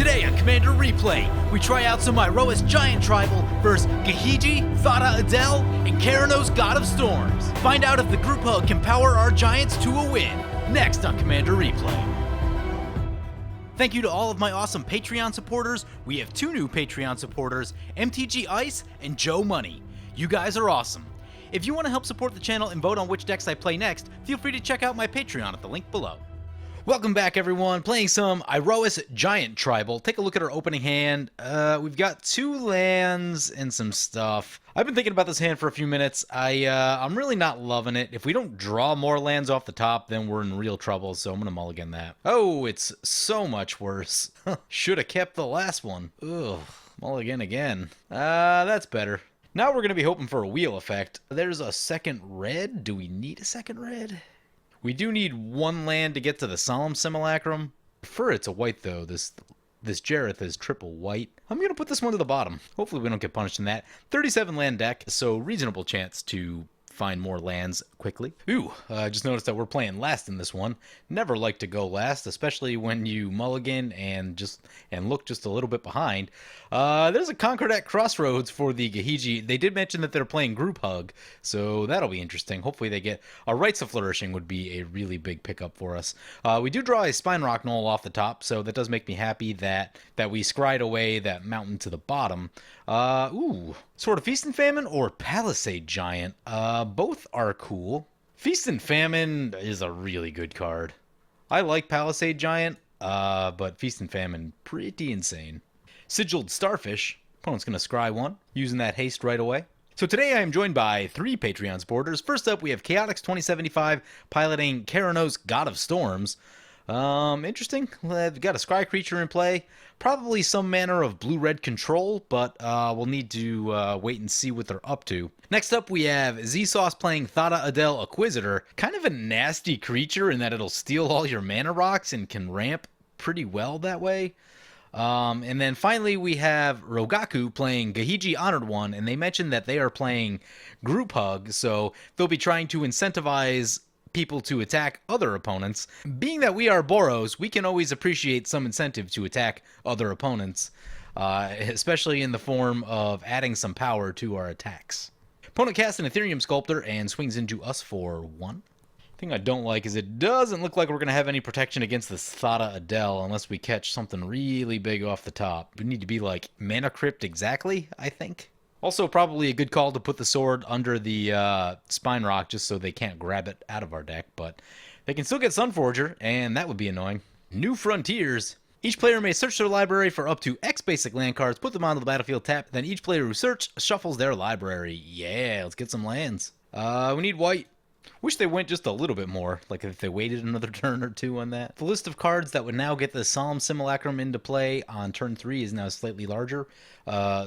Today on Commander Replay, we try out some Iroas Giant Tribal versus Gahiji, Thada Adel, and Keranos God of Storms. Find out if the group hug can power our Giants to a win. Next on Commander Replay. Thank you to all of my awesome Patreon supporters. We have 2 new Patreon supporters, MTG Ice and Joe Money. You guys are awesome. If you want to help support the channel and vote on which decks I play next, feel free to check out my Patreon at the link below. Welcome back, everyone. Playing some Iroas Giant Tribal. Take a look at our opening hand. We've got 2 lands and some stuff. I've been thinking about this hand for a few minutes. I'm really not loving it. If we don't draw more lands off the top, then we're in real trouble, so I'm going to mulligan that. Oh, it's so much worse. Should have kept the last one. Ugh, mulligan again. That's better. Now we're going to be hoping for a wheel effect. There's a second red. Do we need a second red? We do need 1 land to get to the Solemn Simulacrum. I prefer it's a white, though. This Jareth is triple white. I'm going to put this one to the bottom. Hopefully we don't get punished in that. 37 land deck, so reasonable chance to find more lands quickly. Ooh, I just noticed that we're playing last in this one. Never like to go last, especially when you mulligan and look just a little bit behind. There's a Concord at Crossroads for the Gahiji. They did mention that they're playing Group Hug, so that'll be interesting. Hopefully they get a Rites of Flourishing would be a really big pickup for us. We do draw a Spine Rock Knoll off the top, so that does make me happy that we scried away that mountain to the bottom. Ooh, Sword of Feast and Famine or Palisade Giant. Both are cool. Feast and Famine is a really good card. I like Palisade Giant, but Feast and Famine, pretty insane. Sigiled Starfish. Opponent's going to scry 1, using that haste right away. So today I am joined by 3 Patreon supporters. First up, we have Chaotix2075 piloting Keranos God of Storms. Interesting. We've got a scry creature in play. Probably some manner of blue-red control, but we'll need to wait and see what they're up to. Next up, we have Z-Sauce playing Thada Adel Acquisitor. Kind of a nasty creature in that it'll steal all your mana rocks and can ramp pretty well that way. And then finally, we have Rogaku playing Gahiji Honored One, and they mentioned that they are playing Group Hug, so they'll be trying to incentivize people to attack other opponents. Being that we are Boros, we can always appreciate some incentive to attack other opponents, especially in the form of adding some power to our attacks. Opponent casts an Ethereum Sculptor and swings into us for 1. Thing I don't like is it doesn't look like we're going to have any protection against this Thada Adel unless we catch something really big off the top. We need to be like Mana Crypt exactly, I think. Also, probably a good call to put the sword under the Spine Rock just so they can't grab it out of our deck, but they can still get Sunforger, and that would be annoying. New Frontiers. Each player may search their library for up to X basic land cards, put them onto the battlefield tap, then each player who searched shuffles their library. Yeah, let's get some lands. We need white. Wish they went just a little bit more, like if they waited another turn or 2 on that. The list of cards that would now get the Solemn Simulacrum into play on turn 3 is now slightly larger.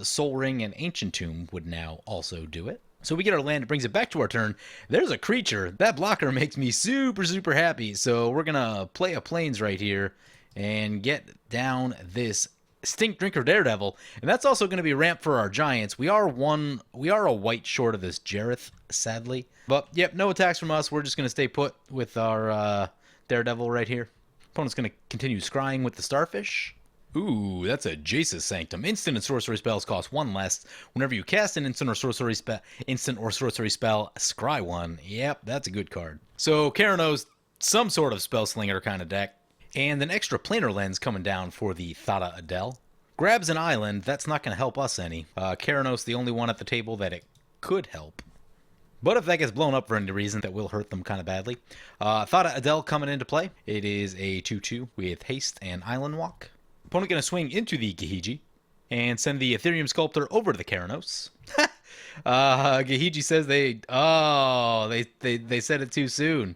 Soul Ring and Ancient Tomb would now also do it. So we get our land, it brings it back to our turn. There's a creature. That blocker makes me super, super happy. So we're going to play a Plains right here and get down this Stink Drinker Daredevil, and that's also going to be ramp for our Giants. We are a white short of this Jareth, sadly. But, yep, no attacks from us. We're just going to stay put with our Daredevil right here. Opponent's going to continue scrying with the Starfish. Ooh, that's a Jace's Sanctum. Instant and sorcery spells cost 1 less. Whenever you cast an instant or sorcery spell, scry 1. Yep, that's a good card. So, Keranos, some sort of spell slinger kind of deck. And an extra planar lens coming down for the Thada Adel. Grabs an island, that's not going to help us any. Keranos, the only one at the table that it could help. But if that gets blown up for any reason, that will hurt them kind of badly. Thada Adel coming into play. It is a 2-2 with haste and island walk. Opponent going to swing into the Gahiji and send the Ethereum Sculptor over to the Keranos. Gahiji says they said it too soon.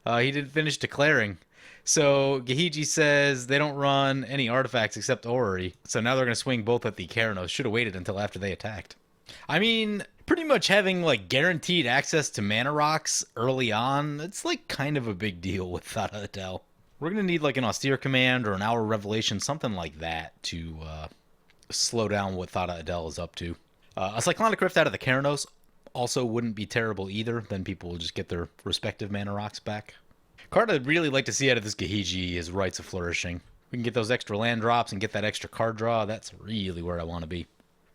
He didn't finish declaring. So Gahiji says they don't run any artifacts except Orrery. So now they're going to swing both at the Keranos. Should have waited until after they attacked. I mean, pretty much having like guaranteed access to mana rocks early on, it's like kind of a big deal with Thada Adel. We're going to need like an Austere Command or an Hour Revelation, something like that to slow down what Thada Adel is up to. A Cyclonic Rift out of the Keranos also wouldn't be terrible either. Then people will just get their respective mana rocks back. Card I'd really like to see out of this Gahiji is Rites of Flourishing. We can get those extra land drops and get that extra card draw. That's really where I want to be.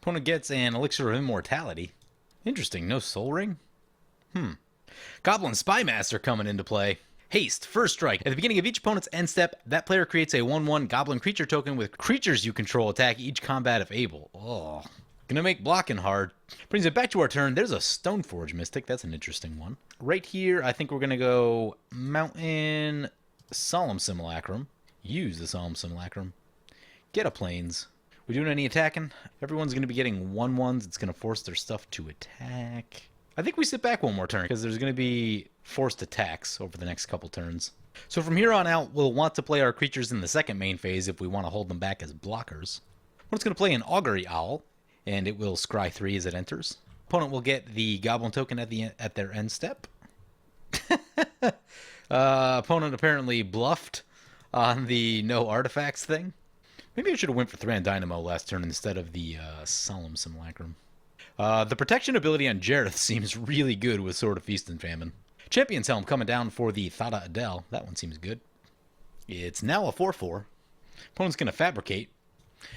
Opponent gets an Elixir of Immortality. Interesting, no Soul Ring? Goblin Spymaster coming into play. Haste, first strike. At the beginning of each opponent's end step, that player creates a 1/1 Goblin creature token with creatures you control attack each combat if able. Oh, gonna make blocking hard. Brings it back to our turn. There's a Stoneforge Mystic. That's an interesting one. Right here, I think we're gonna go Mountain Solemn Simulacrum. Use the Solemn Simulacrum. Get a Plains. We doing any attacking? Everyone's gonna be getting 1/1s. It's gonna force their stuff to attack. I think we sit back one more turn because there's going to be forced attacks over the next couple turns. So from here on out, we'll want to play our creatures in the second main phase if we want to hold them back as blockers. Opponent's going to play an Augury Owl, and it will scry 3 as it enters. Opponent will get the Goblin token at their end step. Opponent apparently bluffed on the no artifacts thing. Maybe I should have went for Thran Dynamo last turn instead of the Solemn Simulacrum. The protection ability on Jareth seems really good with Sword of Feast and Famine. Champion's Helm coming down for the Thada Adel. That one seems good. It's now a 4/4. Opponent's going to Fabricate.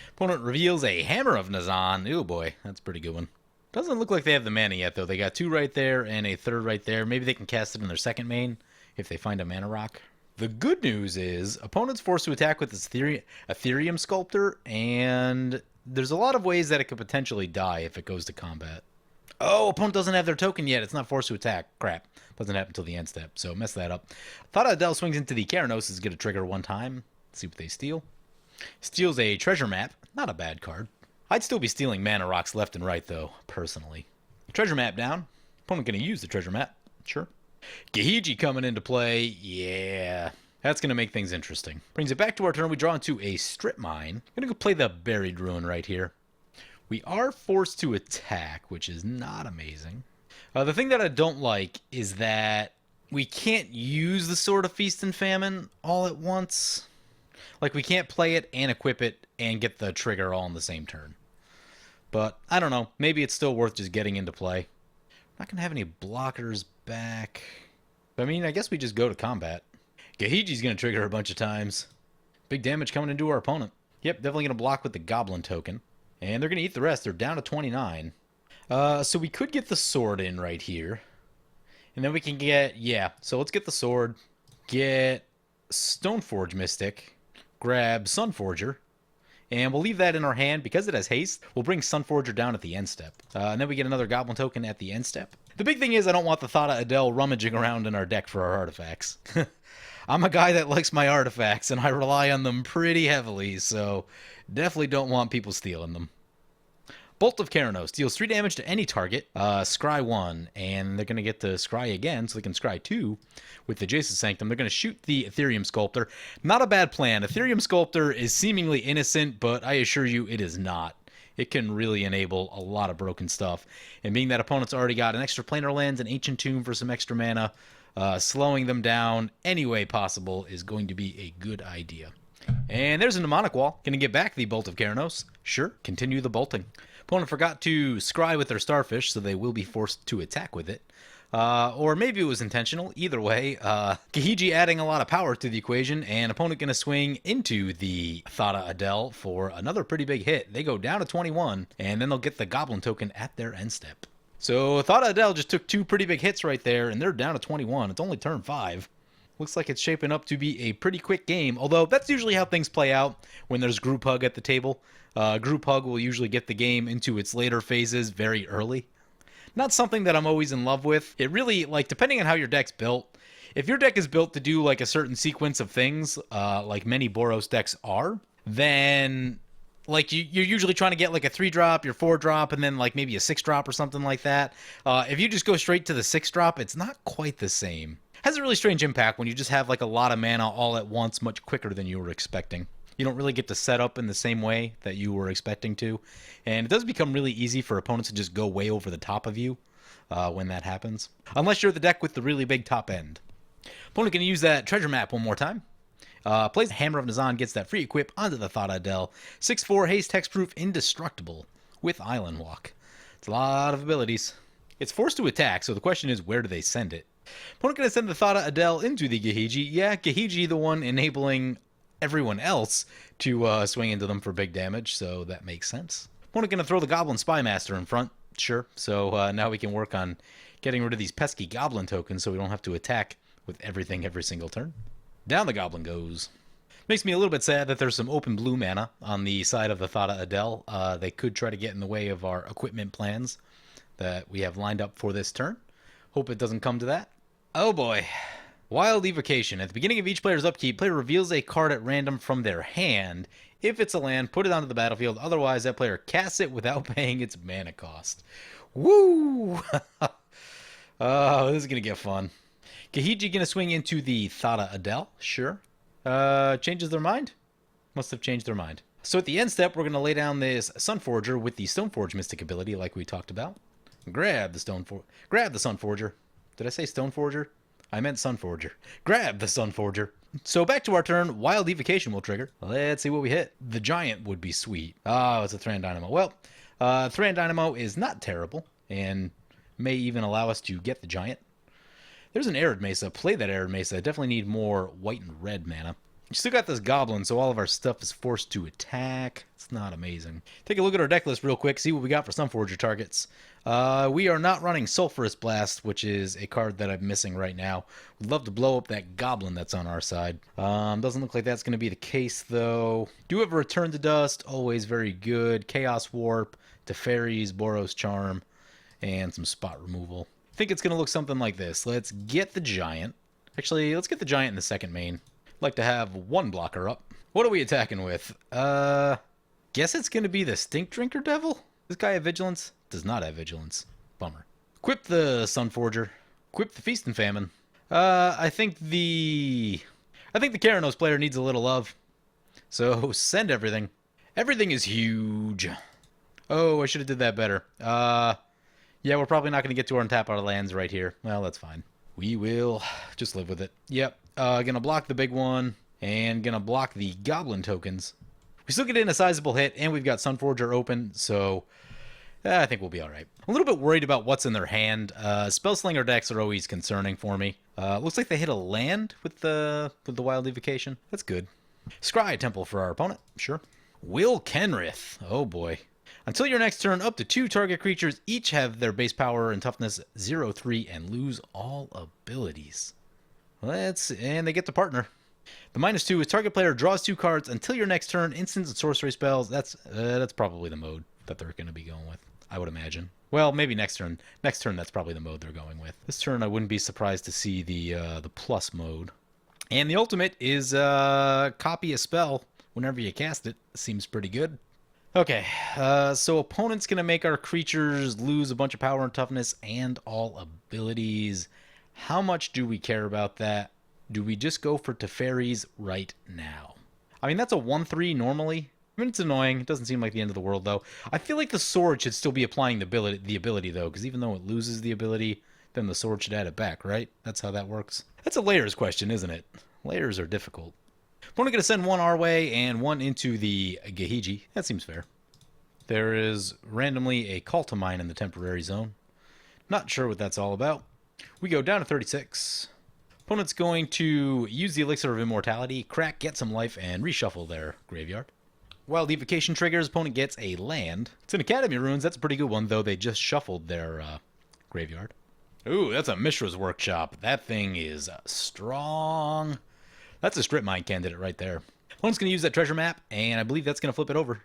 Opponent reveals a Hammer of Nazan. Oh boy, that's a pretty good one. Doesn't look like they have the mana yet, though. They got 2 right there and a 3rd right there. Maybe they can cast it in their second main if they find a mana rock. The good news is, opponent's forced to attack with its Ethereum Sculptor, and there's a lot of ways that it could potentially die if it goes to combat. Oh, opponent doesn't have their token yet. It's not forced to attack. Crap. Doesn't happen until the end step, so mess that up. Thada Adel swings into the Keranos. Is going to trigger 1 time. Let's see what they steal. Steals a Treasure Map. Not a bad card. I'd still be stealing mana rocks left and right, though, personally. Treasure Map down. Opponent going to use the Treasure Map. Sure. Gahiji coming into play. Yeah. That's going to make things interesting. Brings it back to our turn. We draw into a Strip Mine. I'm going to go play the Buried Ruin right here. We are forced to attack, which is not amazing. The thing that I don't like is that we can't use the Sword of Feast and Famine all at once. Like, we can't play it and equip it and get the trigger all in the same turn. But, I don't know. Maybe it's still worth just getting into play. I'm not going to have any blockers back. I mean, I guess we just go to combat. Gahiji's going to trigger a bunch of times. Big damage coming into our opponent. Yep, definitely going to block with the Goblin token. And they're going to eat the rest. They're down to 29. So we could get the sword in right here. And then we can get... Yeah, so let's get the sword. Get Stoneforge Mystic. Grab Sunforger. And we'll leave that in our hand. Because it has haste, we'll bring Sunforger down at the end step. And then we get another Goblin token at the end step. The big thing is I don't want the Thada Adel rummaging around in our deck for our artifacts. I'm a guy that likes my artifacts, and I rely on them pretty heavily, so definitely don't want people stealing them. Bolt of Keranos deals 3 damage to any target, scry 1, and they're going to get to scry again, so they can scry 2 with the Jace's Sanctum. They're going to shoot the Ethereum Sculptor. Not a bad plan. Ethereum Sculptor is seemingly innocent, but I assure you it is not. It can really enable a lot of broken stuff. And being that opponent's already got an extra planar lands, an Ancient Tomb for some extra mana, slowing them down any way possible is going to be a good idea. And there's a Mnemonic Wall. Going to get back the Bolt of Keranos. Sure, continue the bolting. Opponent forgot to scry with their Starfish, so they will be forced to attack with it. Or maybe it was intentional. Either way, Gahiji adding a lot of power to the equation, and opponent going to swing into the Thada Adel for another pretty big hit. They go down to 21, and then they'll get the Goblin token at their end step. So Thada Adel just took 2 pretty big hits right there, and they're down to 21. It's only turn 5. Looks like it's shaping up to be a pretty quick game, although that's usually how things play out when there's group hug at the table. Group hug will usually get the game into its later phases very early. Not something that I'm always in love with. It really, like, depending on how your deck's built, if your deck is built to do, like, a certain sequence of things, like many Boros decks are, then, like, you're usually trying to get, like, a 3-drop, your 4-drop, and then, like, maybe a 6-drop or something like that. If you just go straight to the 6-drop, it's not quite the same. Has a really strange impact when you just have, like, a lot of mana all at once, much quicker than you were expecting. You don't really get to set up in the same way that you were expecting to. And it does become really easy for opponents to just go way over the top of you when that happens. Unless you're the deck with the really big top end. Opponent can use that treasure map one more time. Plays Hammer of Nazan, gets that free equip onto the Thada Adel. 6/4 haste, hexproof, indestructible with Island Walk. It's a lot of abilities. It's forced to attack, so the question is, where do they send it? Opponent going to send the Thada Adel into the Gahiji. Yeah, Gahiji the one enabling everyone else to swing into them for big damage, so that makes sense. Opponent going to throw the Goblin Spymaster in front. Sure. So now we can work on getting rid of these pesky Goblin tokens so we don't have to attack with everything every single turn. Down the Goblin goes. Makes me a little bit sad that there's some open blue mana on the side of the Thada Adel. They could try to get in the way of our equipment plans that we have lined up for this turn. Hope it doesn't come to that. Oh boy. Wild Evocation. At the beginning of each player's upkeep, player reveals a card at random from their hand. If it's a land, put it onto the battlefield. Otherwise, that player casts it without paying its mana cost. Woo! Oh, this is going to get fun. Gahiji going to swing into the Thada Adel. Sure. Changes their mind? Must have changed their mind. So at the end step, we're going to lay down this Sunforger with the Stoneforge Mystic ability like we talked about. Grab the Sunforger. Did I say Stoneforger? I meant Sunforger. Grab the Sunforger. So back to our turn. Wild Evocation will trigger. Let's see what we hit. The Giant would be sweet. Oh, it's a Thran Dynamo. Well, Thran Dynamo is not terrible and may even allow us to get the Giant. There's an Arid Mesa. Play that Arid Mesa. I definitely need more white and red mana. You still got this Goblin, so all of our stuff is forced to attack. It's not amazing. Take a look at our deck list real quick, see what we got for Sunforger targets. We are not running Sulphurous Blast, which is a card that I'm missing right now. Would love to blow up that Goblin that's on our side. Doesn't look like that's going to be the case, though. Do have a Return to Dust, always very good. Chaos Warp, Teferi's, Boros Charm, and some spot removal. I think it's going to look something like this. Let's get the Giant. Actually, let's get the Giant in the second main. Like to have one blocker up. What are we attacking with? Guess it's going to be the Stink Drinker Devil? This guy have Vigilance? Does not have Vigilance. Bummer. Equip the Sunforger. Equip the Feast and Famine. I think the Keranos player needs a little love. So send everything. Everything is huge. Oh, I should have did that better. Yeah, we're probably not going to get to untap our lands right here. Well, that's fine. We will just live with it. Yep. Gonna block the big one, and gonna block the Goblin tokens. We still get in a sizable hit, and we've got Sunforger open, so I think we'll be alright. A little bit worried about what's in their hand. Spellslinger decks are always concerning for me. Looks like they hit a land with the Wild Evocation. That's good. Scry Temple for our opponent. Sure. Will Kenrith. Oh boy. Until your next turn, up to 2 target creatures each have their base power and toughness 0-3 and lose all abilities. And they get to partner. The -2 is target player draws 2 cards until your next turn. Instants and sorcery spells. That's probably the mode that they're going to be going with, I would imagine. Well, maybe next turn. Next turn, that's probably the mode they're going with. This turn, I wouldn't be surprised to see the plus mode. And the ultimate is copy a spell whenever you cast it. Seems pretty good. Okay, so opponent's going to make our creatures lose a bunch of power and toughness and all abilities. How much do we care about that? Do we just go for Teferi's right now? I mean, that's a 1-3 normally. I mean, it's annoying. It doesn't seem like the end of the world, though. I feel like the sword should still be applying the ability, though, because even though it loses the ability, then the sword should add it back, right? That's how that works. That's a layers question, isn't it? Layers are difficult. We're only going to send one our way and one into the Gahiji. That seems fair. There is randomly a Call to Mind in the temporary zone. Not sure what that's all about. We go down to 36. Opponent's going to use the Elixir of Immortality, crack, get some life, and reshuffle their graveyard. Wild Evocation triggers, opponent gets a land. It's an Academy Ruins. That's a pretty good one, though. They just shuffled their graveyard. Ooh, that's a Mishra's Workshop. That thing is strong. That's a Strip Mine candidate right there. Opponent's going to use that treasure map, and I believe that's going to flip it over.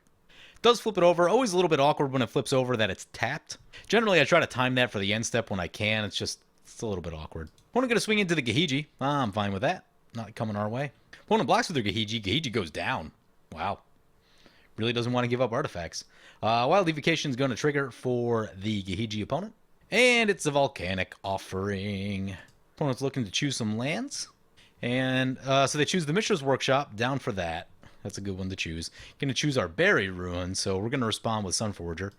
Does flip it over. Always a little bit awkward when it flips over that it's tapped. Generally, I try to time that for the end step when I can. It's a little bit awkward. Opponent going to swing into the Gahiji. I'm fine with that. Not coming our way. Opponent blocks with their Gahiji. Gahiji goes down. Wow. Really doesn't want to give up artifacts. Wild Evocation is going to trigger for the Gahiji opponent. And it's a Volcanic Offering. Opponent's looking to choose some lands. And so they choose the Mishra's Workshop. Down for that. That's a good one to choose. Going to choose our Berry Ruin, so we're going to respond with Sunforger.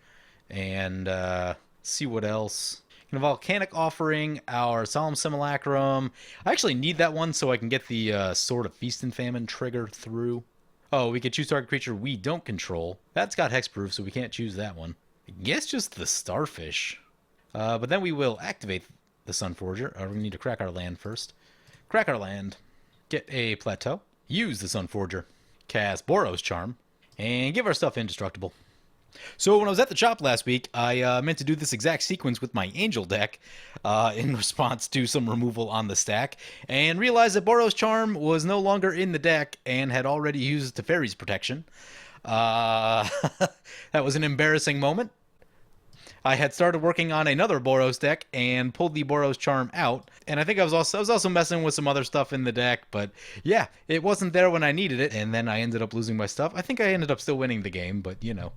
And see what else. Going to Volcanic Offering, our Solemn Simulacrum. I actually need that one so I can get the Sword of Feast and Famine trigger through. Oh, we could choose target creature we don't control. That's got hexproof, so we can't choose that one. I guess just the Starfish. But then we will activate the Sunforger. We're going to need to crack our land first. Crack our land. Get a Plateau. use the Sun Forger, cast Boros Charm, and give our stuff indestructible. So when I was at the shop last week, I meant to do this exact sequence with my Angel deck in response to some removal on the stack, and realized that Boros Charm was no longer in the deck and had already used Teferi's protection. That was an embarrassing moment. I had started working on another Boros deck and pulled the Boros Charm out, and I think I was also messing with some other stuff in the deck, but yeah, it wasn't there when I needed it, and then I ended up losing my stuff. I think I ended up still winning the game, but you know.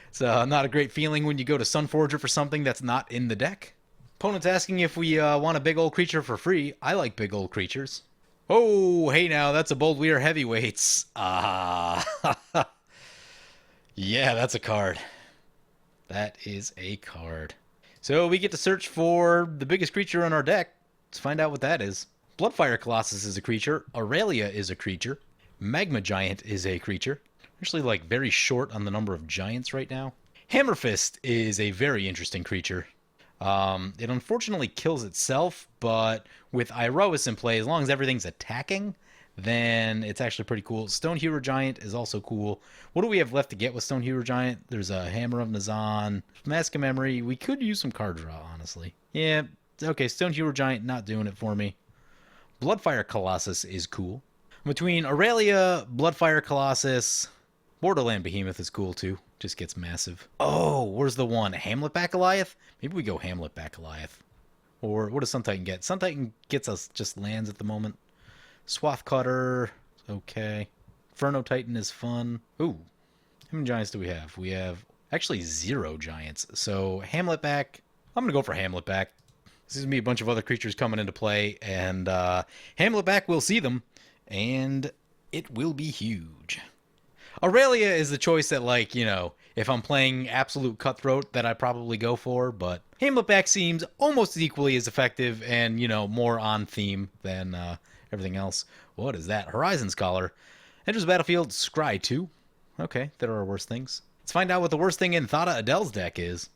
It's not a great feeling when you go to Sunforger for something that's not in the deck. Opponent's asking if we want a big old creature for free. I like big old creatures. Oh, hey now, that's a Bold Weir Heavyweights. Yeah, that's a card. That is a card. So we get to search for the biggest creature in our deck. Let's find out what that is. Bloodfire Colossus is a creature. Aurelia is a creature. Magma Giant is a creature. Actually, like, very short on the number of giants right now. Hammerfist is a very interesting creature. It unfortunately kills itself, but with Iroas in play, as long as everything's attacking, then it's actually pretty cool. Stone Hero Giant is also cool. What do we have left to get with Stone Hero Giant? There's a Hammer of Nazan, Mask of Memory. We could use some card draw, honestly. Yeah, okay, Stone Hero Giant not doing it for me. Bloodfire Colossus is cool. Between Aurelia, Bloodfire Colossus, Borderland Behemoth is cool too. Just gets massive. Oh, where's the one? Hamletback Goliath? Maybe we go Hamletback Goliath. Or what does Sun Titan get? Sun Titan gets us just lands at the moment. Swath Cutter, okay. Inferno Titan is fun. Ooh, how many giants do we have? We have actually 0 giants. So Hamletback, I'm going to go for Hamletback. This is going to be a bunch of other creatures coming into play, and Hamletback will see them, and it will be huge. Aurelia is the choice that, like, you know, if I'm playing Absolute Cutthroat, that I probably go for, but Hamletback seems almost equally as effective and, you know, more on theme than everything else. What is that? Horizon Scholar. Enters the battlefield, Scry 2. Okay, there are worse things. Let's find out what the worst thing in Thada Adel's deck is.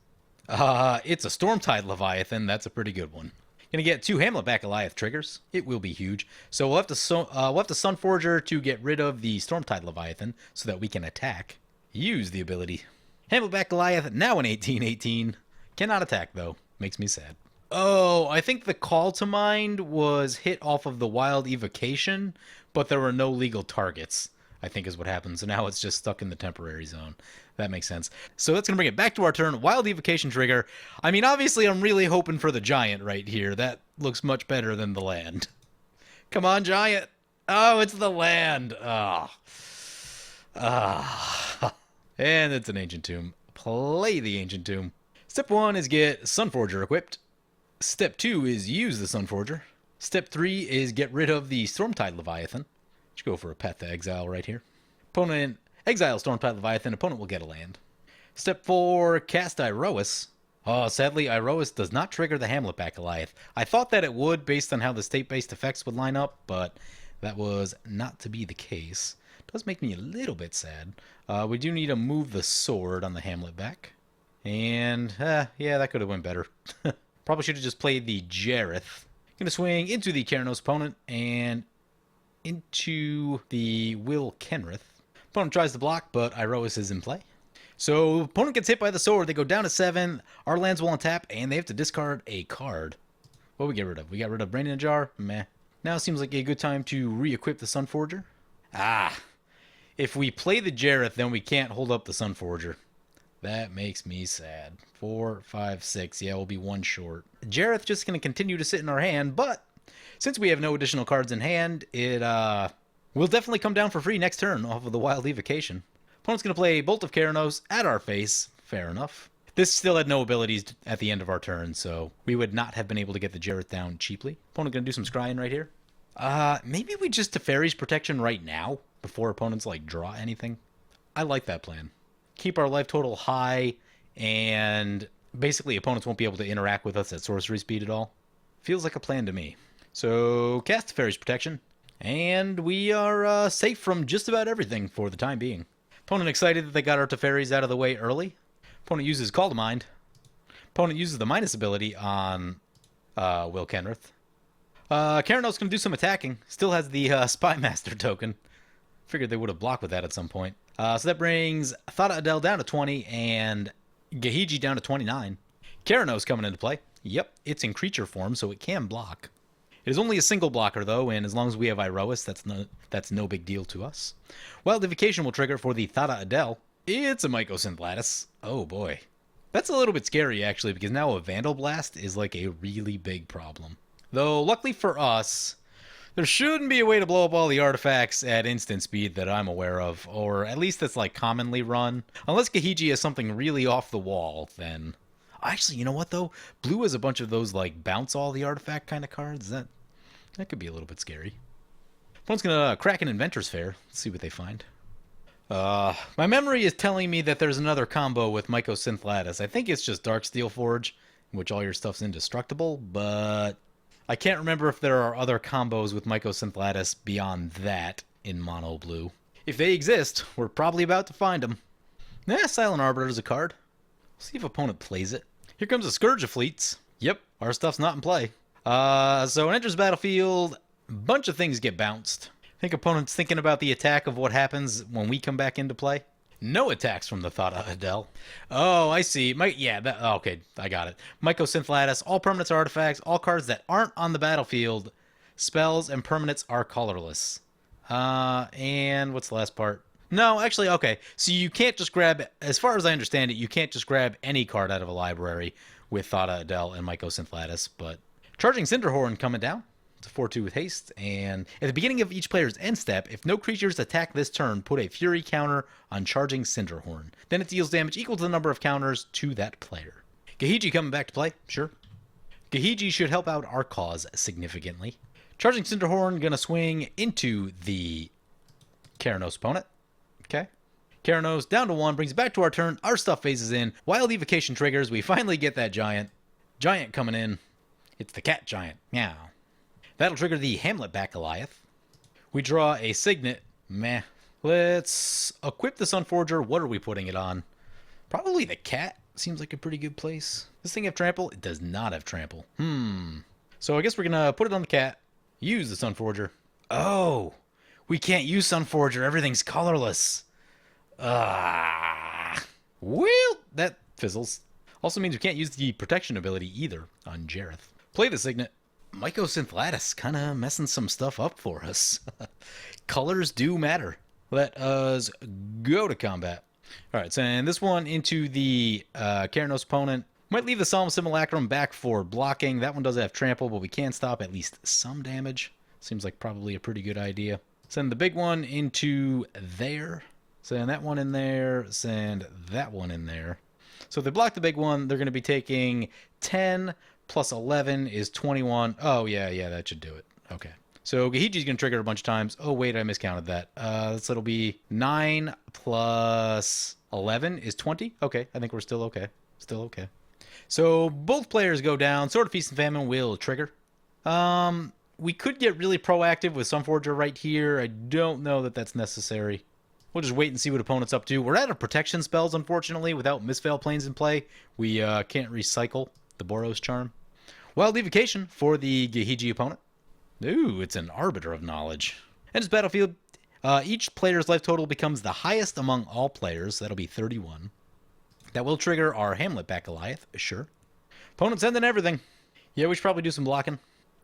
It's a Stormtide Leviathan. That's a pretty good one. Gonna get 2 Hamletback Goliath triggers. It will be huge. So we'll have to Sunforger to get rid of the Stormtide Leviathan so that we can attack. Use the ability. Hamletback Goliath, now an 18/18. Cannot attack, though. Makes me sad. Oh, I think the Call to Mind was hit off of the Wild Evocation, but there were no legal targets, I think is what happened. So now it's just stuck in the temporary zone. That makes sense. So that's going to bring it back to our turn. Wild Evocation trigger. I mean, obviously, I'm really hoping for the Giant right here. That looks much better than the land. Come on, Giant. Oh, it's the land. And it's an Ancient Tomb. Play the Ancient Tomb. Step 1 is get Sunforger equipped. Step 2 is use the Sunforger. Step 3 is get rid of the Stormtide Leviathan. Let's go for a Path to Exile right here. Opponent exile Stormtide Leviathan. Opponent will get a land. Step 4, cast Iroas. Oh, sadly, Iroas does not trigger the Hamletback Goliath. I thought that it would based on how the state-based effects would line up, but that was not to be the case. It does make me a little bit sad. We do need to move the sword on the Hamletback. And, yeah, that could have went better. Probably should have just played the Jareth. Gonna swing into the Keranos opponent and into the Will Kenrith. Opponent tries to block, but Iroas is in play. So, opponent gets hit by the sword. They go down to 7. Our lands will untap, and they have to discard a card. What we get rid of? We got rid of Brain in a Jar? Meh. Now seems like a good time to re-equip the Sunforger. If we play the Jareth, then we can't hold up the Sunforger. That makes me sad. 4, 5, 6. Yeah, we'll be 1 short. Jareth just going to continue to sit in our hand, but since we have no additional cards in hand, it will definitely come down for free next turn off of the Wild Evocation. Opponent's going to play Bolt of Keranos at our face. Fair enough. This still had no abilities at the end of our turn, so we would not have been able to get the Jareth down cheaply. Opponent going to do some scrying right here. Maybe we just Teferi's Protection right now before opponents, like, draw anything. I like that plan. Keep our life total high, and basically opponents won't be able to interact with us at sorcery speed at all. Feels like a plan to me. So, cast Teferi's Protection, and we are safe from just about everything for the time being. Opponent excited that they got our Teferis out of the way early. Opponent uses Call to Mind. Opponent uses the minus ability on Will Kenrith. Keranos gonna do some attacking. Still has the Spy Master token. Figured they would have blocked with that at some point. So that brings Thada Adel down to 20 and Gahiji down to 29. Keranos coming into play. Yep, it's in creature form, so it can block. It is only a single blocker, though, and as long as we have Iroas, that's no big deal to us. Wildification will trigger for the Thada Adel. It's a Mycosynth Lattice. Oh, boy. That's a little bit scary, actually, because now a Vandal Blast is like a really big problem. Though, luckily for us, there shouldn't be a way to blow up all the artifacts at instant speed that I'm aware of, or at least that's like commonly run. Unless Gahiji has something really off the wall, then... Actually, you know what, though? Blue has a bunch of those, like, bounce all the artifact kind of cards. That could be a little bit scary. Opponent's gonna crack an Inventor's Fair. Let's see what they find. My memory is telling me that there's another combo with Mycosynth Lattice. I think it's just Darksteel Forge, in which all your stuff's indestructible, but I can't remember if there are other combos with Mycosynth Lattice beyond that in Mono Blue. If they exist, we're probably about to find them. Silent Arbiter's a card. See if opponent plays it. Here comes a Scourge of Fleets. Yep, our stuff's not in play. So it enters the battlefield. A bunch of things get bounced. I think opponent's thinking about the attack of what happens when we come back into play. No attacks from the Thada Adel. Oh, I see. Okay, I got it. Mycosynth Lattice. All permanents are artifacts. All cards that aren't on the battlefield, spells, and permanents are colorless. And what's the last part? No, actually, okay. So you can't just grab, as far as I understand it, you can't just grab any card out of a library with Thada Adel and Mycosynth Lattice, but Charging Cinderhorn coming down. It's a 4-2 with haste, and at the beginning of each player's end step, if no creatures attack this turn, put a Fury counter on Charging Cinderhorn. Then it deals damage equal to the number of counters to that player. Gahiji coming back to play, sure. Gahiji should help out our cause significantly. Charging Cinderhorn gonna swing into the Keranos opponent. Okay. Keranos down to 1, brings it back to our turn. Our stuff phases in. Wild Evocation triggers. We finally get that Giant. Giant coming in. It's the Cat Giant. Meow. That'll trigger the Hamlet back Goliath. We draw a Signet. Meh. Let's equip the Sunforger. What are we putting it on? Probably the Cat. Seems like a pretty good place. This thing have Trample? It does not have Trample. So I guess we're going to put it on the Cat. Use the Sunforger. Oh! We can't use Sunforger. Everything's colorless. Well, that fizzles. Also means we can't use the protection ability either on Jareth. Play the Signet. Mycosynth Lattice kind of messing some stuff up for us. Colors do matter. Let us go to combat. All right, send this one into the Keranos opponent. Might leave the Solemn Simulacrum back for blocking. That one does have Trample, but we can stop at least some damage. Seems like probably a pretty good idea. Send the big one into there. Send that one in there. Send that one in there. So if they block the big one, they're going to be taking 10 plus 11 is 21. Oh, yeah, that should do it. Okay. So Gahiji's going to trigger a bunch of times. Oh, wait, I miscounted that. So it'll be 9 plus 11 is 20. Okay, I think we're still okay. Still okay. So both players go down. Sword of Feast and Famine will trigger. We could get really proactive with Sunforger right here. I don't know that that's necessary. We'll just wait and see what opponent's up to. We're out of protection spells, unfortunately. Without Mistveil Plains in play, we can't recycle the Boros Charm. Wild Evocation for the Gahiji opponent. Ooh, it's an Arbiter of Knowledge. And it's battlefield. Each player's life total becomes the highest among all players. That'll be 31. That will trigger our Hamlet back Goliath, sure. Opponent's ending everything. Yeah, we should probably do some blocking.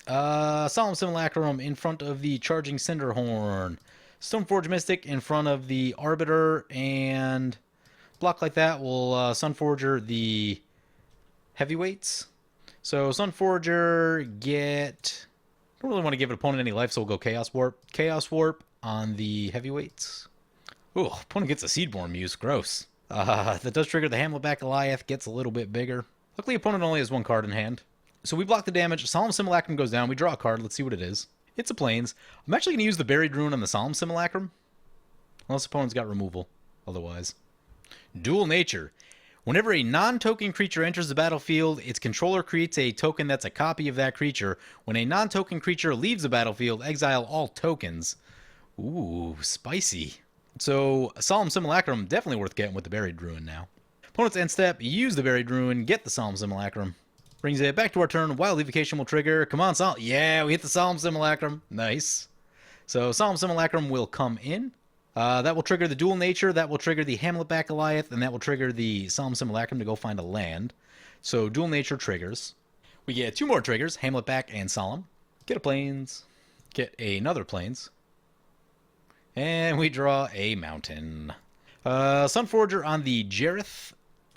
Solemn Simulacrum in front of the Charging Cinderhorn. Stoneforge Mystic in front of the Arbiter, and block like that will Sunforger the heavyweights. So Sunforger get... Don't really want to give an opponent any life, so we'll go Chaos Warp. Chaos Warp on the heavyweights. Ooh, opponent gets a Seedborn Muse. Gross. That does trigger the Hamlet back Goliath, gets a little bit bigger. Luckily, opponent only has one card in hand. So we block the damage. Solemn Simulacrum goes down. We draw a card. Let's see what it is. It's a Plains. I'm actually going to use the Buried Ruin on the Solemn Simulacrum. Unless opponent's got removal. Otherwise. Dual Nature. Whenever a non-token creature enters the battlefield, its controller creates a token that's a copy of that creature. When a non-token creature leaves the battlefield, exile all tokens. Ooh, spicy. So, Solemn Simulacrum, definitely worth getting with the Buried Ruin now. Opponent's end step, use the Buried Ruin, get the Solemn Simulacrum. Brings it back to our turn. Wild Evocation will trigger. Come on, Solemn. Yeah, we hit the Solemn Simulacrum. Nice. So Solemn Simulacrum will come in. That will trigger the Dual Nature. That will trigger the Hamletback Goliath. And that will trigger the Solemn Simulacrum to go find a land. So Dual Nature triggers. We get 2 more triggers, Hamletback and Solemn. Get a Plains. Get another Plains. And we draw a Mountain. Sunforger on the Jareth.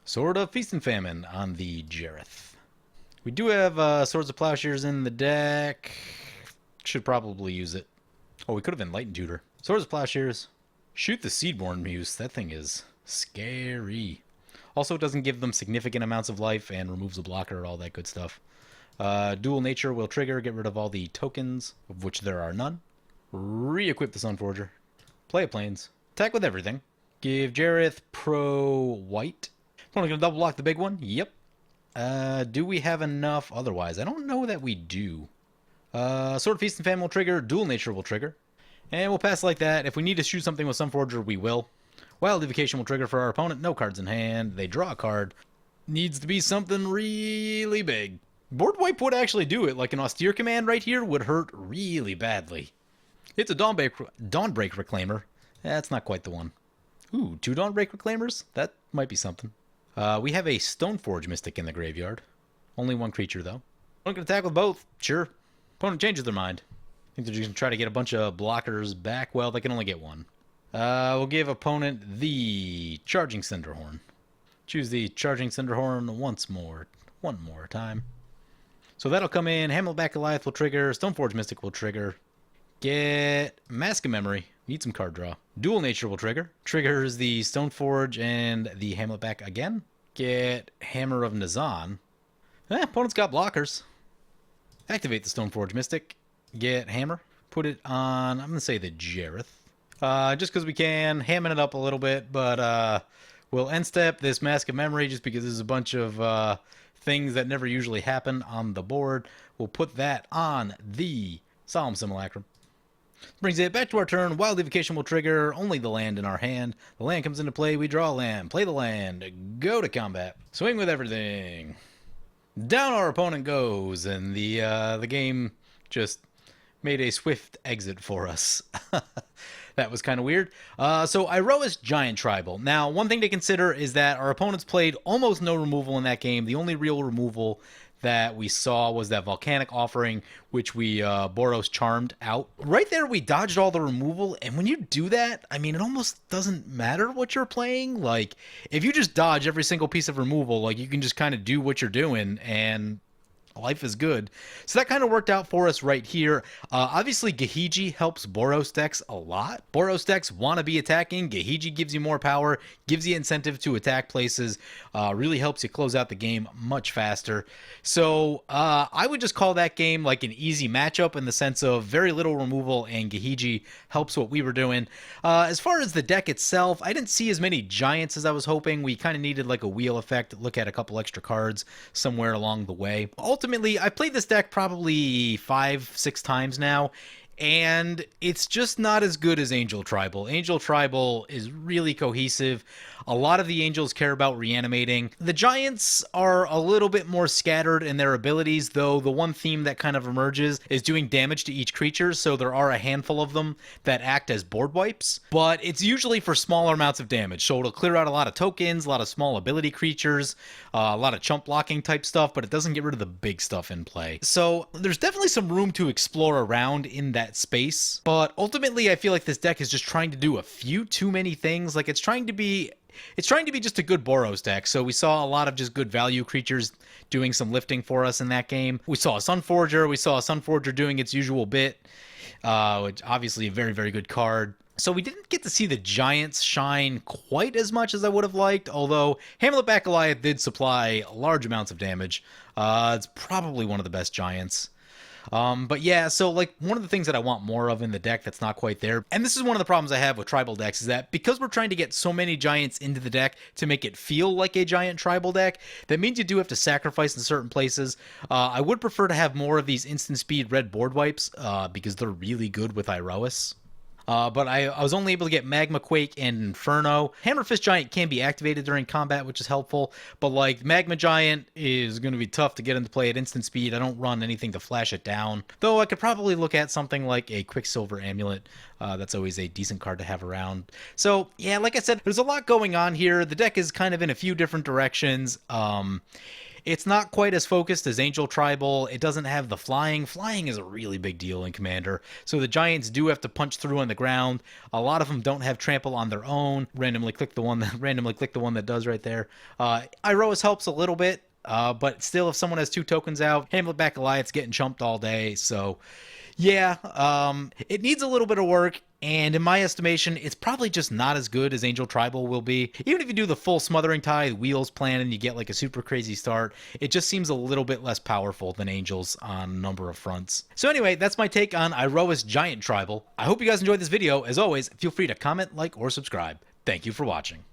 Sword of Feast and Famine on the Jareth. We do have Swords of Plowshares in the deck. Should probably use it. Oh, we could have Enlightened Tutor. Swords of Plowshares. Shoot the Seedborn Muse. That thing is scary. Also, it doesn't give them significant amounts of life and removes a blocker, all that good stuff. Dual Nature will trigger, get rid of all the tokens, of which there are none. Re-equip the Sunforger. Play a Plains. Attack with everything. Give Jareth Pro White. Only gonna double block the big one? Yep. Do we have enough otherwise? I don't know that we do. Sword of Feast and Famine will trigger. Dual Nature will trigger. And we'll pass like that. If we need to shoot something with Sunforger, we will. Wild Evocation will trigger for our opponent. No cards in hand. They draw a card. Needs to be something really big. Board wipe would actually do it. Like an Austere Command right here would hurt really badly. It's a Dawnbreak Reclaimer. That's not quite the one. Ooh, 2 Dawnbreak Reclaimers? That might be something. We have a Stoneforge Mystic in the graveyard. Only 1 creature, though. One can attack with both. Sure. Opponent changes their mind. Think they're just going to try to get a bunch of blockers back. Well, they can only get 1. We'll give opponent the Charging Cinderhorn. Choose the Charging Cinderhorn one more time. So that'll come in. Hamletback Goliath will trigger. Stoneforge Mystic will trigger. Get Mask of Memory. Need some card draw. Dual Nature will trigger. Triggers the Stoneforge and the Hamletback again. Get Hammer of Nazan. Opponent's got blockers. Activate the Stoneforge Mystic. Get Hammer. Put it on, I'm going to say the Jareth. Just because we can. Hamming it up a little bit, but we'll end step this Mask of Memory just because there's a bunch of things that never usually happen on the board. We'll put that on the Solemn Simulacrum. Brings it back to our turn. Wild Evocation will trigger. Only the land in our hand. The land comes into play. We draw a land. Play the land. Go to combat. Swing with everything. Down our opponent goes, and the game just made a swift exit for us. That was kind of weird. So Iroas Giant Tribal. Now, one thing to consider is that our opponents played almost no removal in that game. The only real removal that we saw was that Volcanic Offering, which we Boros Charmed out. Right there, we dodged all the removal, and when you do that, I mean, it almost doesn't matter what you're playing. Like, if you just dodge every single piece of removal, like, you can just kind of do what you're doing, and life is good. So that kind of worked out for us right here. Obviously, Gahiji helps Boros decks a lot. Boros decks want to be attacking. Gahiji gives you more power, gives you incentive to attack places, really helps you close out the game much faster. So I would just call that game like an easy matchup in the sense of very little removal, and Gahiji helps what we were doing. As far as the deck itself, I didn't see as many giants as I was hoping. We kind of needed like a wheel effect, look at a couple extra cards somewhere along the way. Ultimately, I played this deck probably 5-6 times now, and it's just not as good as Angel Tribal. Angel Tribal is really cohesive. A lot of the Angels care about reanimating. The Giants are a little bit more scattered in their abilities, though the one theme that kind of emerges is doing damage to each creature, so there are a handful of them that act as board wipes, but it's usually for smaller amounts of damage, so it'll clear out a lot of tokens, a lot of small ability creatures, a lot of chump blocking type stuff, but it doesn't get rid of the big stuff in play. So there's definitely some room to explore around in that space, but ultimately I feel like this deck is just trying to do a few too many things. Like, it's trying to be just a good Boros deck. So we saw a lot of just good value creatures doing some lifting for us in that game. We saw a Sunforger doing its usual bit, which obviously a very, very good card. So we didn't get to see the Giants shine quite as much as I would have liked, although Hamletback Goliath did supply large amounts of damage. It's probably one of the best Giants. But yeah, so like one of the things that I want more of in the deck that's not quite there, and this is one of the problems I have with tribal decks, is that because we're trying to get so many giants into the deck to make it feel like a giant tribal deck, that means you do have to sacrifice in certain places. I would prefer to have more of these instant speed red board wipes, because they're really good with Iroas. but I was only able to get Magma Quake and Inferno. Hammer Fist Giant can be activated during combat, which is helpful, but like Magma Giant is going to be tough to get into play at instant speed. I don't run anything to flash it down, though I could probably look at something like a Quicksilver Amulet. That's always a decent card to have around. So yeah, like I said, there's a lot going on here. The deck is kind of in a few different directions. It's not quite as focused as Angel Tribal. It doesn't have the flying. Flying is a really big deal in Commander. So the Giants do have to punch through on the ground. A lot of them don't have trample on their own. Randomly click the one that does right there. Iroas helps a little bit, but still, if someone has 2 tokens out, Hamletback Goliath's getting chumped all day. So yeah, it needs a little bit of work. And in my estimation, it's probably just not as good as Angel Tribal will be. Even if you do the full Smothering Tide, Wheels plan, and you get like a super crazy start, it just seems a little bit less powerful than Angels on a number of fronts. So anyway, that's my take on Iroas Giant Tribal. I hope you guys enjoyed this video. As always, feel free to comment, like, or subscribe. Thank you for watching.